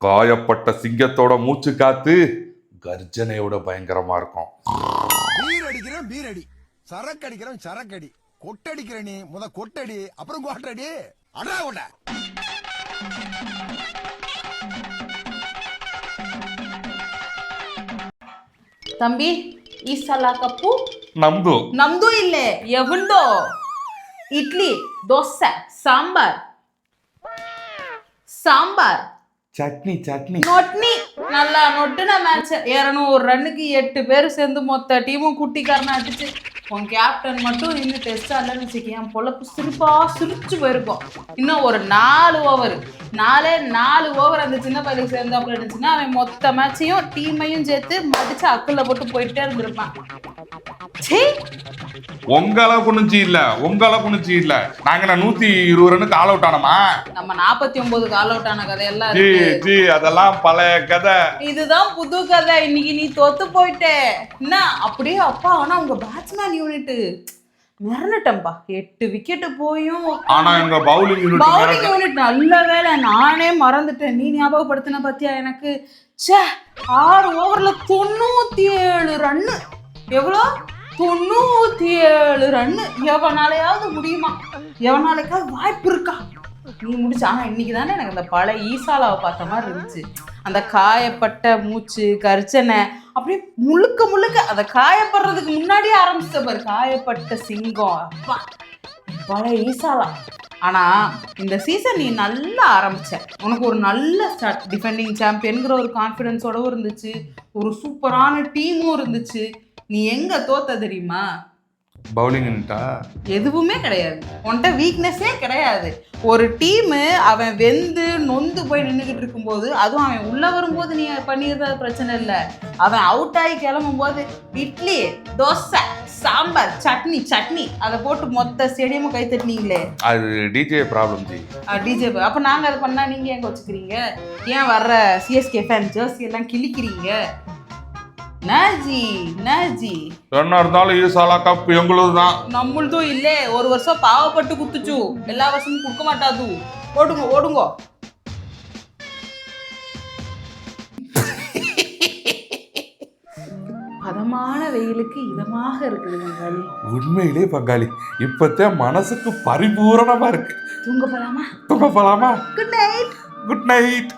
காயப்பட்ட சிங்கத்தோட மூச்சு காத்து கர்ஜனையோட பயங்கரமா இருக்கும். பீர் அடிக்கிறேன் பீரடி, சரக்கு அடிக்கிறேன் சரக்கடி, கொட்டடிக்கிற நீ கொட்டடி, அப்புறம் கோட்டடி அடா கொட்ட. தம்பி ಈ ಸಲ ಕಪ್ಪು ನಮ್ದು ನಮ್ದು ಇಲ್ಲೇ ಎವಂಡೋ ಇಡ್ಲಿ ದೋಸೆ ಸಾಂಬಾರ್ ಸಾಂಬಾರ್ சட்னி சட்னி நொட்னி நல்லா நொட்டுன மேட்ச் 200 ரன்னுக்கு 8 பேர் சேர்ந்து மொத்த டீமும் குட்டிக்காரனா அடிச்சு உன் கேப்டன் மட்டும் இன்னும் டெஸ்ட் ஆடலன்னு வச்சுக்க என் பொழப்பு சிரிச்சு போயிருக்கும். இன்னும் ஒரு 4 ஓவர் 4 ஓவர் அந்த சின்ன பையனுக்கு சேர்ந்தாப்புல இருந்துச்சுன்னா அவன் மொத்த மேட்சையும் டீமையும் சேர்த்து மடிச்சு அக்குள்ள போட்டு போயிட்டே இருந்திருப்பான். உங்கள குனிஞ்சி இல்ல நாங்க 120 ரன்னுக்கு ஆல் அவுட் ஆனோமா? நம்ம 49 ஆல் அவுட் ஆன கதையெல்லாம் ஜி அதெல்லாம் பழைய கதை. இதுதான் புது கதை. இன்னைக்கு நீ தோத்து போயிட்டே என்ன அப்படியே அப்பா. ஆனா உங்க பேட்ஸ்மேன் யூனிட் மிரண்டம்பா. 8 விக்கெட் போயும் ஆனா எங்க பவுலிங் யூனிட் நல்ல வேலை. நானே மறந்துட்டேன், நீ ஞாபகப்படுத்தின பத்தியா எனக்கு. 6 ஓவர்ல 97 ரன்னு. எவ்வளோ? 97 ரன்னு. எவனாலையாவது முடியுமா? எவனாலைக்காவது வாய்ப்பு இருக்கா? நீ முடிச்சு. ஆனா இன்னைக்கு தானே எனக்கு அந்த பழைய ஈசாலாவை பார்த்த மாதிரி இருந்துச்சு. அந்த காயப்பட்ட மூச்சு கர்ஜனை அப்படியே முழுக்க அந்த காயப்படுறதுக்கு முன்னாடியே ஆரம்பிச்ச பாரு. காயப்பட்ட சிங்கம் அப்பா பழைய ஈசாலா. ஆனா இந்த சீசன் நீ நல்லா ஆரம்பிச்ச. உனக்கு ஒரு நல்ல ஸ்டார்ட். டிஃபெண்டிங் சாம்பியன்கிற ஒரு கான்ஃபிடன்ஸோடவும் இருந்துச்சு, ஒரு சூப்பரான டீமும் இருந்துச்சு. நீ எங்க தோத்த தெரியுமா? பவுலிங் எதுவுமே கிடையாது. உன்கிட்ட வீக்னஸே கிடையாது. ஒரு டீமு அவன் வெந்து நொந்து போய் நின்றுக்கிட்டு இருக்கும்போது, அதுவும் அவன் உள்ள வரும்போது நீ பண்ணிடுறது பிரச்சனை இல்லை. அவன் அவுட் ஆகி கிளம்பும் போது இட்லி தோசை சாம்பார் சட்னி அதை போட்டு மொத்த ஸ்டேடியமும் கை தட்டினீங்களே, அது டிஜே ப்ராப்ளம் ஜி. டிஜே. அப்ப நாங்க அதை பண்ணா நீங்க எங்க வச்சுக்கிறீங்க? ஏன் வர்ற சிஎஸ்கே ஃபேன் ஜெர்சி எல்லாம் கிழிக்கிறீங்க? நாஜி என்ன இருந்தாலும் ஈசாலா கப் எங்களுதுதான். நம்மளுதும் இல்லே. ஒரு வருஷம் பாவப்பட்டு குத்துச்சு, எல்லா வருஷமும் கொடுக்க மாட்டாது. ஓடுங்க. பதமான வெயிலுக்கு இதமாக இருக்குது பங்காளி. உண்மையிலே பங்காளி இப்பத்தான் மனசுக்கு பரிபூரணமா இருக்கு. தூங்க போலாமா? தூங்க போலாமா? Good night. Good night.